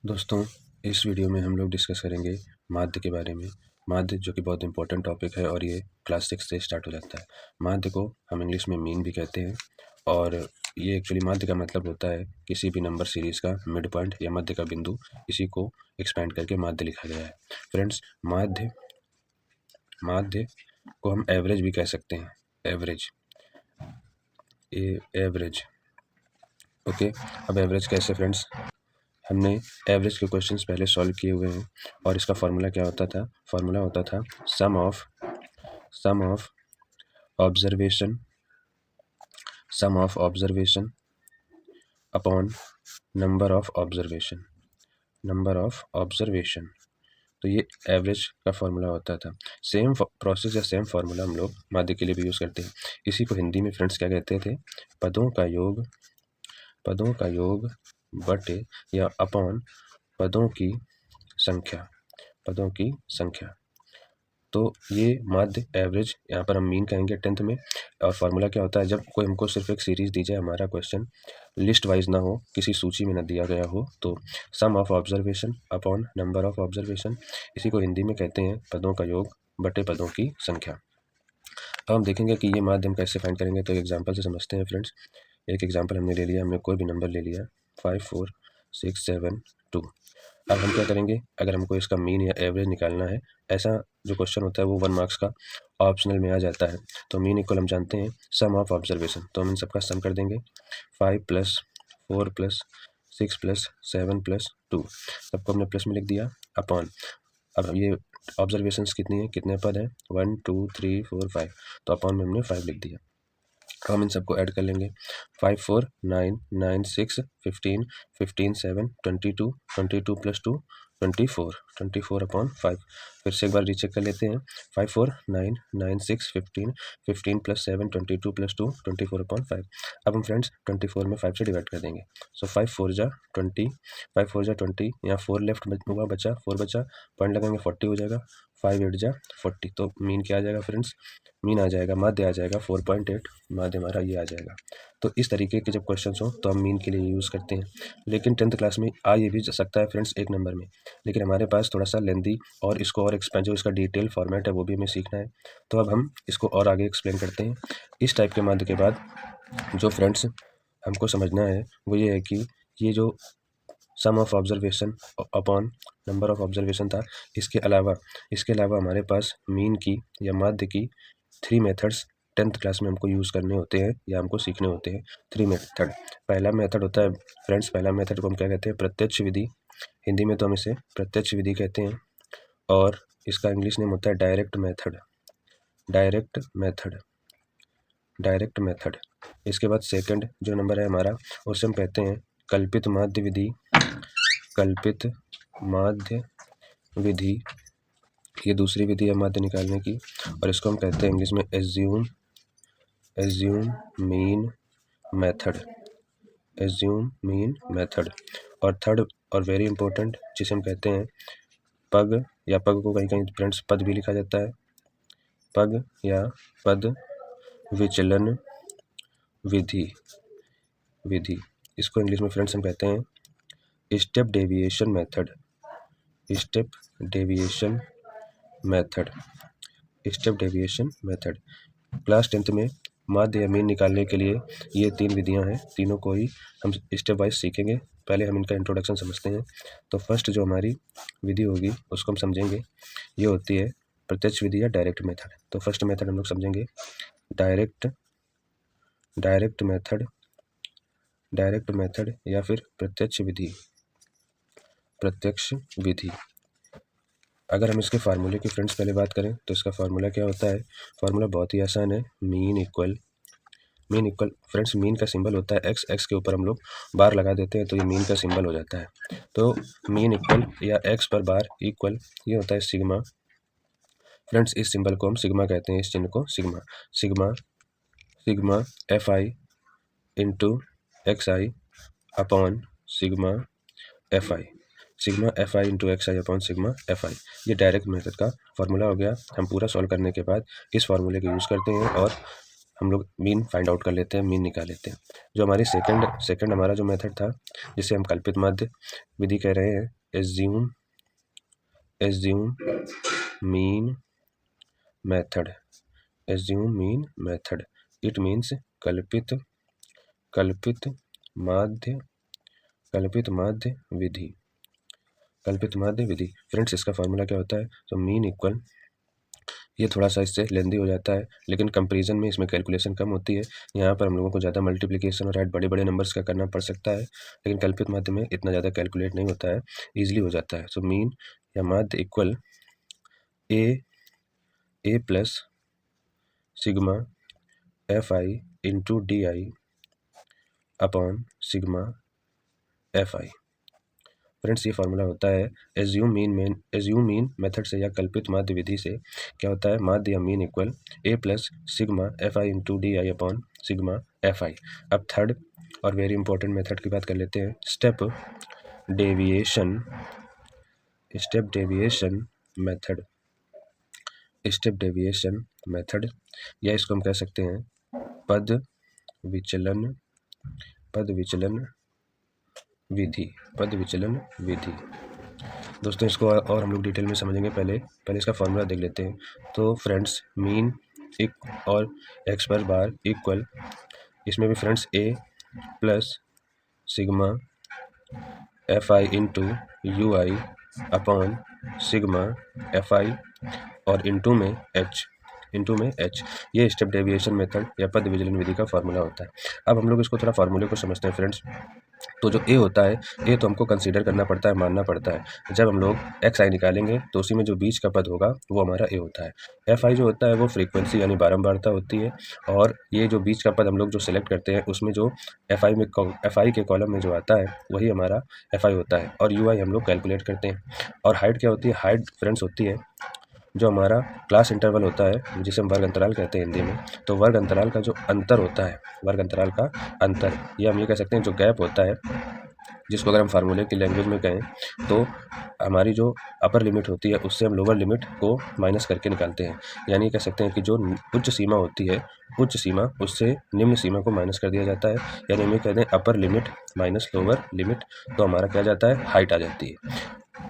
दोस्तों, इस वीडियो में हम लोग डिस्कस करेंगे माध्य के बारे में। माध्य जो कि बहुत इंपॉर्टेंट टॉपिक है और ये क्लास 6 से स्टार्ट हो जाता है। माध्य को हम इंग्लिश में मीन भी कहते हैं और ये एक्चुअली माध्य का मतलब होता है किसी भी नंबर सीरीज़ का मिड पॉइंट या मध्य का बिंदु, इसी को एक्सपेंड करके माध्य लिखा गया है। फ्रेंड्स, माध्य को हम एवरेज भी कह सकते हैं। Average, average. ओके, अब एवरेज कैसे फ्रेंड्स? हमने एवरेज के क्वेश्चंस पहले सॉल्व किए हुए हैं और इसका फार्मूला क्या होता था? फार्मूला होता था sum of observation upon number of observation. तो ये एवरेज का फार्मूला होता था। सेम प्रोसेस या सेम फार्मूला हम लोग माध्य के लिए भी यूज़ करते हैं। इसी को हिंदी में फ्रेंड्स क्या कहते थे? पदों का योग बटे या अपॉन पदों की संख्या। तो ये माध्य एवरेज, यहाँ पर हम मीन कहेंगे 10th में। और फार्मूला क्या होता है? जब कोई हमको सिर्फ एक सीरीज दी जाए, हमारा क्वेश्चन लिस्ट वाइज ना हो, किसी सूची में ना दिया गया हो, तो sum of observation upon number of observation, इसी को हिंदी में कहते हैं पदों का योग बटे पदों की संख्या। अब हम देखेंगे कि ये माध्य हम कैसे फाइंड करेंगे। तो एग्जाम्पल से समझते हैं फ्रेंड्स। एक एग्जाम्पल हमने ले लिया, हमने कोई भी नंबर ले लिया 5 4 6 7 2। अब हम क्या करेंगे? अगर हमको इसका मीन या एवरेज निकालना है, ऐसा जो क्वेश्चन होता है वो 1 मार्क्स का ऑप्शनल में आ जाता है। तो मीन इक्वल हम जानते हैं सम ऑफ ऑब्जर्वेशन, तो हम इन सबका सम कर देंगे। 5 + 4 + 6 + 7 + 2, सबको हमने प्लस में लिख दिया अपॉन। अब ये ऑब्जर्वेशंस कितनी है, कितने पद हैं? 1 2 3 4 5, तो अपॉन में हमने 5 लिख दिया। हम इन सबको ऐड कर लेंगे। 5 4 9 9 6 15 15 7 22 22 + 2 24 24 अपॉन 5। फिर से एक बार रीचेक कर लेते हैं। 5 4 9 9 6 15 15 + 7 22 + 2 24 अपॉन 5। अब हम फ्रेंड्स 24 में 5 से डिवाइड कर देंगे। सो 5 4 जा 20, 5 4 जा 20, यहाँ 4 लेफ्ट हुआ, बचा 4 बचा, पॉइंट लगाएंगे 40 हो जाएगा। 5 8 जा 40, तो मीन क्या आ जाएगा फ्रेंड्स? मीन आ जाएगा, माध्य आ जाएगा 4.8, माध्य हमारा ये आ जाएगा। तो इस तरीके के जब क्वेश्चंस हो तो हम मीन के लिए यूज़ करते हैं। लेकिन 10th क्लास में आ ये भी जा सकता है फ्रेंड्स एक नंबर में, लेकिन हमारे पास थोड़ा सा लेंदी और इसको और एक्सपेंड, जो इसका डिटेल फॉर्मेट है वो भी हमें सीखना है। तो अब हम इसको और आगे एक्सप्लेन करते हैं। इस टाइप के माध्य के बाद जो फ्रेंड्स हमको समझना है वो ये है कि ये जो sum of observation upon number of observation था, इसके अलावा हमारे पास मीन की या माध्य की 3 मेथड्स 10th क्लास में हमको यूज़ करने होते हैं या हमको सीखने होते हैं। 3 मेथड। पहला मेथड होता है फ्रेंड्स, पहला मेथड को हम क्या कहते हैं? प्रत्यक्ष विधि। हिंदी में तो हम इसे प्रत्यक्ष विधि कहते हैं और इसका इंग्लिश नेम होता है डायरेक्ट मेथड। इसके बाद सेकंड जो नंबर है हमारा, उसे हम कहते हैं कल्पित माध्य विधि। ये दूसरी विधि है माध्य निकालने की और इसको हम कहते हैं इंग्लिश में एज्यूम मीन मेथड। और थर्ड और वेरी इंपॉर्टेंट, जिसे हम कहते हैं पग, या पग को कहीं कहीं फ्रेंड्स पद भी लिखा जाता है, पग या पद विचलन विधि। इसको इंग्लिश में फ्रेंड्स हम कहते हैं step deviation method. Class 10th में माध्य या मीन निकालने के लिए ये 3 विधियां हैं, तीनों को ही हम स्टेप वाइज सीखेंगे। पहले हम इनका इंट्रोडक्शन समझते हैं। तो फर्स्ट जो हमारी विधि होगी उसको हम समझेंगे, ये होती है प्रत्यक्ष विधि या डायरेक्ट मेथड। तो फर्स्ट मेथड हम लोग समझेंगे डायरेक्ट मेथड या फिर प्रत्यक्ष विधि। अगर हम इसके फार्मूले की फ्रेंड्स पहले बात करें तो इसका फार्मूला क्या होता है? फार्मूला बहुत ही आसान है। मीन इक्वल फ्रेंड्स, मीन का सिंबल होता है एक्स के ऊपर हम लोग बार लगा देते हैं तो ये मीन का सिंबल हो जाता है। तो मीन इक्वल या एक्स पर बार इक्वल, ये होता है सिग्मा। फ्रेंड्स, इस सिंबल को हम सिग्मा कहते हैं, इस चिन्ह को sigma FI into XI upon sigma FI into XI upon sigma FI। ये डायरेक्ट मेथड का फार्मूला हो गया। हम पूरा सॉल्व करने के बाद इस फार्मूले को यूज़ करते हैं और हम लोग मीन फाइंड आउट कर लेते हैं, मीन निकाल लेते हैं। जो हमारी सेकंड हमारा जो मेथड था जिसे हम कल्पित माध्य विधि कह रहे हैं, assume mean method, assume mean method, it means कल्पित माध्य विधि, कल्पित माध्य विधि। फ्रेंड्स इसका फॉर्मूला क्या होता है? तो मीन इक्वल, ये थोड़ा सा इससे लेंदी हो जाता है लेकिन कंपैरिजन में इसमें कैलकुलेशन कम होती है। यहाँ पर हम लोगों को ज़्यादा मल्टीप्लिकेशन और ऐड बड़े बड़े नंबर्स का करना पड़ सकता है, लेकिन कल्पित माध्य में इतना ज़्यादा कैलकुलेट नहीं होता है, ईजिली हो जाता है। सो मीन या माध्य equal A plus sigma F I into D I upon sigma F I. Friends ये फार्मूला होता है एज्यूम मीन मेथड से या कल्पित माध्य विधि से क्या होता है? माध्य या mean equal A plus sigma F I into D I upon sigma F I. अब थर्ड और वेरी इंपॉर्टेंट मेथड की बात कर लेते हैं, स्टेप डेविएशन मेथड, या इसको हम कह सकते हैं पद विचलन विधि। दोस्तों इसको और हम लोग डिटेल में समझेंगे, पहले इसका फॉर्मूला देख लेते हैं। तो फ्रेंड्स मीन और एक्स पर बार इक्वल, इसमें भी friends A plus sigma F I into you I upon sigma F I और इंटू में एच, ये स्टेप डेविएशन मेथड या पद विचलन विधि का फॉर्मूला होता है। अब हम लोग इसको थोड़ा फार्मूले को समझते हैं फ्रेंड्स। तो जो ए होता है, ए तो हमको कंसीडर करना पड़ता है, मानना पड़ता है। जब हम लोग एक्स आई निकालेंगे तो उसी में जो बीच का पद होगा वो हमारा ए होता है। एफ आई जो होता है वो फ्रीक्वेंसी यानी बारंबारता होती है, और ये जो बीच का पद हम लोग जो सिलेक्ट करते हैं उसमें जो एफ आई के कॉलम में जो आता है वही हमारा एफ आई होता है, और यू आई हम लोग कैलकुलेट करते हैं। और हाइट क्या होती है? हाइट फ्रेंड्स होती है जो हमारा क्लास इंटरवल होता है, जिसे हम वर्ग अंतराल कहते हैं हिंदी में। तो वर्ग अंतराल का जो अंतर होता है, वर्ग अंतराल का अंतर, या हम ये कह सकते हैं जो गैप होता है, जिसको अगर हम फार्मूले की लैंग्वेज में कहें तो हमारी जो अपर लिमिट होती है उससे हम लोअर लिमिट को माइनस करके निकालते हैं। यानी कह सकते हैं कि जो उच्च सीमा होती है, उच्च सीमा उससे निम्न सीमा को माइनस कर दिया जाता है, यानी हम ये कहते हैं upper limit minus lower limit, तो हमारा क्या जाता है? हाइट आ जाती है।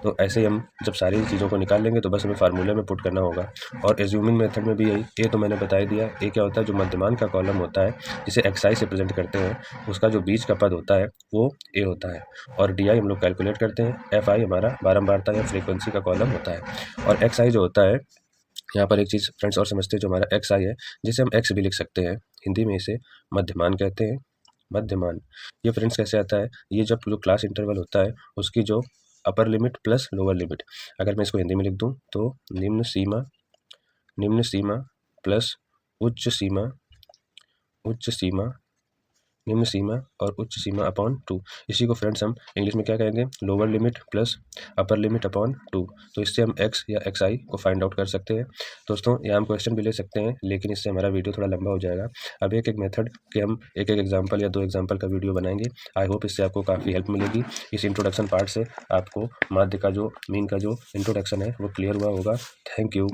तो ऐसे ही हम जब सारी चीज़ों को निकाल लेंगे तो बस हमें फार्मूले में पुट करना होगा। और एज्यूमिंग मेथड में भी यही, ए तो मैंने बता ही दिया, ए क्या होता है? जो मध्यमान का कॉलम होता है जिसे एक्स आई से प्रेजेंट करते हैं, उसका जो बीच का पद होता है वो ए होता है, और डी आई हम लोग कैलकुलेट करते हैं, एफ आई हमारा बारंबारता या फ्रीक्वेंसी का कॉलम होता है, और एक्स आई जो होता है, यहाँ पर एक चीज़ फ्रेंड्स और समझते हैं, जो हमारा एक्स आई है जिसे हम एक्स भी लिख सकते हैं, हिंदी में इसे मध्यमान कहते हैं, मध्यमान। ये फ्रेंड्स कैसे आता है? ये जब जो क्लास इंटरवल होता है उसकी जो upper limit plus lower limit, अगर मैं इसको हिंदी में लिख दूं तो निम्न सीमा प्लस उच्च सीमा निम्न सीमा और उच्च सीमा अपॉन 2, इसी को फ्रेंड्स हम इंग्लिश में क्या कहेंगे? Lower limit plus upper limit upon 2। तो इससे हम एक्स या एक्स आई को फाइंड आउट कर सकते हैं। दोस्तों यहाँ हम क्वेश्चन भी ले सकते हैं, लेकिन इससे हमारा वीडियो थोड़ा लंबा हो जाएगा। अब एक मेथड के हम एक एग्जाम्पल या 2 एग्जाम्पल का वीडियो बनाएंगे। आई होप इससे आपको काफ़ी हेल्प मिलेगी। इस इंट्रोडक्शन पार्ट से आपको माध्य का जो मीन का जो इंट्रोडक्शन है वो क्लियर हुआ होगा। Thank you.